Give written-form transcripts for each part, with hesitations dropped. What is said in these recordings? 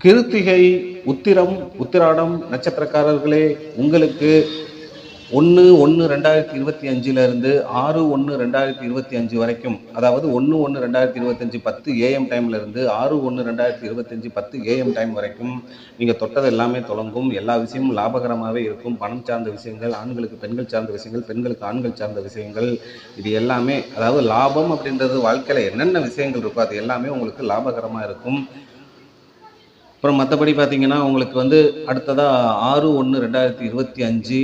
கிருத்திகை, உத்திரம், உத்திராடம் நட்சத்திரக்காரர்களே, உங்களுக்கு 1/1/2025 இருந்து 6/1/2025 வரைக்கும், அதாவது 1/1/2025 10 AM டைம்ல இருந்து 6/1/2025 10 AM டைம் வரைக்கும் நீங்கள் தொட்டது எல்லாமே தொடங்கும். எல்லா விஷயமும் லாபகரமாகவே இருக்கும். பணம் சார்ந்த விஷயங்கள், ஆண்களுக்கு பெண்கள் சார்ந்த விஷயங்கள், பெண்களுக்கு ஆண்கள் சார்ந்த விஷயங்கள், இது எல்லாமே, அதாவது லாபம் அப்படின்றது வாழ்க்கையில் என்னென்ன விஷயங்கள் இருக்கோ அது எல்லாமே உங்களுக்கு லாபகரமாக இருக்கும். அப்புறம் மற்றபடி பார்த்தீங்கன்னா உங்களுக்கு அடுத்ததாக 6/1/2025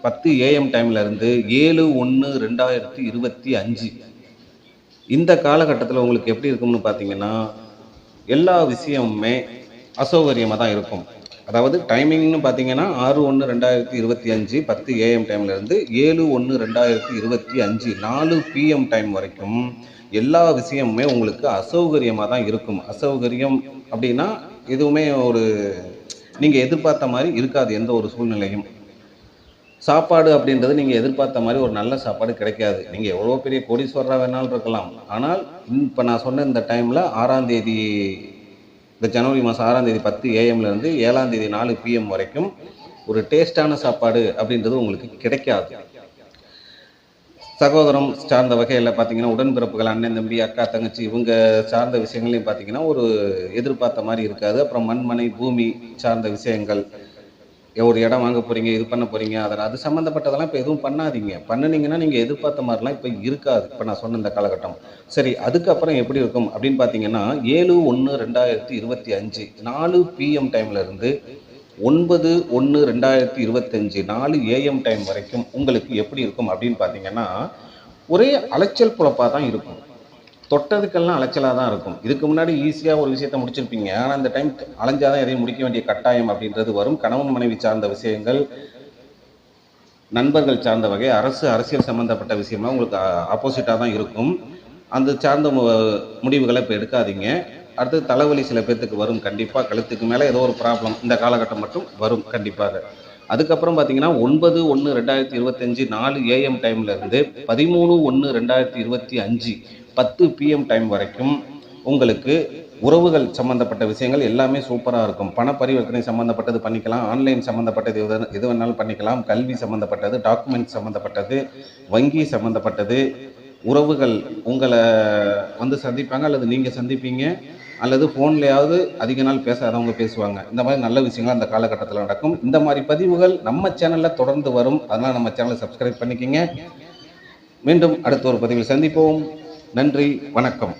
10 AM டைமில் இருந்து 7/1/2025 இந்த காலகட்டத்தில் உங்களுக்கு எப்படி இருக்கும்னு பார்த்தீங்கன்னா, எல்லா விஷயமுமே அசௌகரியமாக தான் இருக்கும். அதாவது டைமிங்னு பார்த்தீங்கன்னா 6/1/2025 10 AM டைமில் இருந்து 7/1/2025 4 PM டைம் வரைக்கும் எல்லா விஷயமுமே உங்களுக்கு அசௌகரியமாக தான் இருக்கும். அசௌகரியம் அப்படின்னா எதுவுமே நீங்கள் எதிர்பார்த்த மாதிரி இருக்காது. எந்த ஒரு சூழ்நிலையும் சாப்பாடு அப்படின்றது நீங்கள் எதிர்பார்த்த மாதிரி ஒரு நல்ல சாப்பாடு கிடைக்காது. நீங்கள் எவ்வளோ பெரிய கோடீஸ்வரராக வேணாலும் இருக்கலாம். ஆனால் இப்போ நான் சொன்ன இந்த டைமில் 6ஆம் தேதி, இந்த ஜனவரி மாதம் 6ஆம் தேதி 10 AMலேருந்து 7ஆம் தேதி 4 PM வரைக்கும் ஒரு டேஸ்டான சாப்பாடு அப்படின்றது உங்களுக்கு கிடைக்காது. சகோதரம் சார்ந்த வகையில் பார்த்தீங்கன்னா, உடன்பிறப்புகள், அண்ணன் தம்பி, அக்கா தங்கச்சி, இவங்க சார்ந்த விஷயங்களையும் பார்த்தீங்கன்னா ஒரு எதிர்பார்த்த மாதிரி இருக்காது. அப்புறம் மண் மனை பூமி சார்ந்த விஷயங்கள், ஒரு இடம் வாங்க போகிறீங்க, இது பண்ண போகிறீங்க, அது சம்மந்தப்பட்டதெல்லாம் இப்போ எதுவும் பண்ணாதீங்க. பண்ணினீங்கன்னா நீங்கள் எதிர்பார்த்த மாதிரிலாம் இப்போ இருக்காது. இப்போ நான் சொன்ன இந்த காலகட்டம். சரி, அதுக்கப்புறம் எப்படி இருக்கும் அப்படின்னு பார்த்தீங்கன்னா, 7/1/2025 4 PM டைமில் இருந்து 9/1/2025 4 AM டைம் வரைக்கும் உங்களுக்கு எப்படி இருக்கும் அப்படின்னு பார்த்தீங்கன்னா, ஒரே அலைச்சல் புழப்பாக தான் இருக்கும். தொட்டதுக்கெல்லாம் அலைச்சலாக தான் இருக்கும். இதுக்கு முன்னாடி ஈஸியாக ஒரு விஷயத்தை முடிச்சிருப்பீங்க. ஆனால் இந்த டைம் அலைஞ்சாதான் எதையும் முடிக்க வேண்டிய கட்டாயம் அப்படின்றது வரும். கணவன் மனைவி சார்ந்த விஷயங்கள், நண்பர்கள் சார்ந்த வகை, அரசியல் சம்மந்தப்பட்ட விஷயம்லாம் உங்களுக்கு ஆப்போசிட்டாக தான் இருக்கும். அந்த சார்ந்த முடிவுகளை இப்போ எடுக்காதீங்க. அடுத்து தலைவலி சில பேர்த்துக்கு வரும். கண்டிப்பாக கழுத்துக்கு மேலே ஏதோ ஒரு ப்ராப்ளம் இந்த காலகட்டம் மட்டும் வரும் கண்டிப்பாக. அதுக்கப்புறம் பார்த்தீங்கன்னா 9/1/2025 4 AM டைமில் இருந்து 13/1/2025 10 PM டைம் வரைக்கும் உங்களுக்கு உறவுகள் சம்மந்தப்பட்ட விஷயங்கள் எல்லாமே சூப்பராக இருக்கும். பண பரிவர்த்தனை சம்மந்தப்பட்டது பண்ணிக்கலாம், ஆன்லைன் சம்மந்தப்பட்டது எது வேணாலும் பண்ணிக்கலாம், கல்வி சம்மந்தப்பட்டது, டாக்குமெண்ட் சம்மந்தப்பட்டது, வங்கி சம்மந்தப்பட்டது, உறவுகள் உங்களை சந்திப்பாங்க அல்லது நீங்கள் சந்திப்பீங்க, அல்லது ஃபோன்லையாவது அதிக நாள் பேசாதவங்க பேசுவாங்க. இந்த மாதிரி நல்ல விஷயங்கள் அந்த காலகட்டத்தில் நடக்கும். இந்த மாதிரி பதிவுகள் நம்ம சேனலில் தொடர்ந்து வரும். அதனால் நம்ம சேனலை சப்ஸ்கிரைப் பண்ணிக்கோங்க. மீண்டும் அடுத்த ஒரு பதிவில் சந்திப்போம். நன்றி, வணக்கம்.